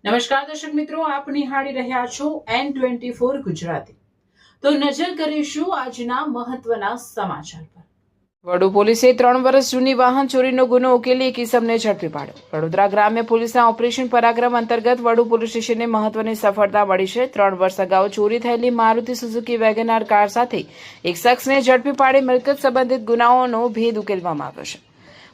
નમસ્કાર દર્શક મિત્રો, આપ નિહાળી રહ્યા છો N24 ગુજરાતી। તો નજર કરીશું આજના મહત્વના સમાચાર પર। વડુ પોલીસે 3 વર્ષ જૂની વાહન ચોરીનો ગુનો ઉકેલી એક ઇસમને ઝડપી પાડ્યો। વડોદરા ગ્રામ્ય પોલીસના ઓપરેશન પરાક્રમ અંતર્ગત વડુ પોલીસ સ્ટેશનને મહત્વની સફળતા મળી છે। 3 વર્ષ અગાઉ ચોરી થયેલી મારુતિ સુઝુકી વેગનાર કાર સાથે એક શખ્સને ઝડપી પાડી મિલકત સંબંધિત ગુનાઓનો ભેદ ઉકેલવામાં આવ્યો છે।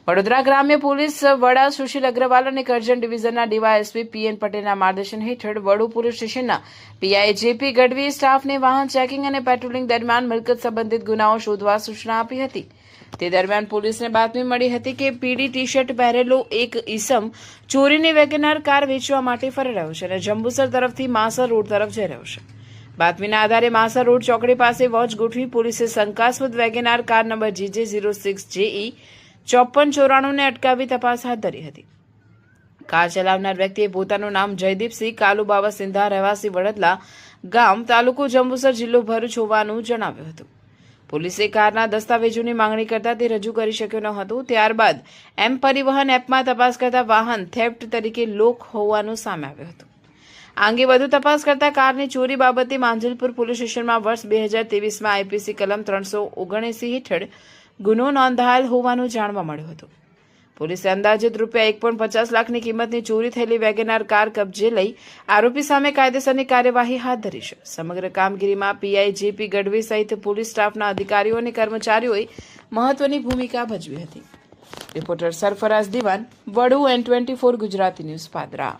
વડોદરા ગ્રામ્ય પોલીસ વડા સુશીલ અગ્રવાલ અને કરજણ ડિવિઝનના ડીવાયએસપી પીએન પટેલના માર્ગદર્શન હેઠળ વડુ પોલીસ સ્ટેશનના પીઆઈ જેપી ગઢવીએ સ્ટાફને વાહન ચેકિંગ અને પેટ્રોલિંગ દરમિયાન મિલકત સંબંધિત ગુનાઓ શોધવા સૂચના આપી હતી। તે દરમિયાન પોલીસને બાતમી મળી હતી કે પીળી ટી શર્ટ પહેરેલો એક ઈસમ ચોરીની વેગનાર કાર વેચવા માટે ફરી રહ્યો છે અને જંબુસર તરફથી માસર રોડ તરફ જઈ રહ્યો છે। બાતમીના આધારે માસર રોડ ચોકડી પાસે વોચ ગોઠવી પોલીસે શંકાસ્પદ વેગનાર કાર નંબર GJ06JE 5494 ને અટકાવી તપાસ હાથ ધરી હતી। કાર ચલાવનાર વ્યક્તિએ પોતાનું નામ જયદીપસિંહ કાલુબાવા સિંધા રહેવાસી વડદલા ગામ તાલુકો જંબુસર જિલ્લો ભરૂચ હોવાનું જણાવ્યું હતું। પોલીસે કારના દસ્તાવેજોની માંગણી કરતા તે રજૂ કરી શક્યો ન હતું। ત્યારબાદ એમ પરિવહન એપમાં તપાસ કરતા વાહન થેફ્ટ તરીકે લોક હોવાનું સામે આવ્યું હતું। આ અંગે વધુ તપાસ કરતા કારની ચોરી બાબતે માંજલપુર પોલીસ સ્ટેશનમાં વર્ષ 2023માં આઈપીસી કલમ 379 હેઠળ ગુનો નોંધાયેલ હોવાનું જાણવા મળ્યું હતું। પોલીસે અંદાજિત ₹1.50 લાખની કિંમતની ચોરી થયેલી વેગનાર કાર કબજે લઈ આરોપી સામે કાયદેસરની કાર્યવાહી હાથ ધરી છે। સમગ્ર કામગીરીમાં પીઆઈ જેપી ગઢવી સહિત પોલીસ સ્ટાફના અધિકારીઓ અને કર્મચારીઓએ મહત્વની ભૂમિકા ભજવી હતી। રિપોર્ટર સરફરાઝ દિવાન, વડુ N24 ગુજરાતી ન્યૂઝ, પાદરા।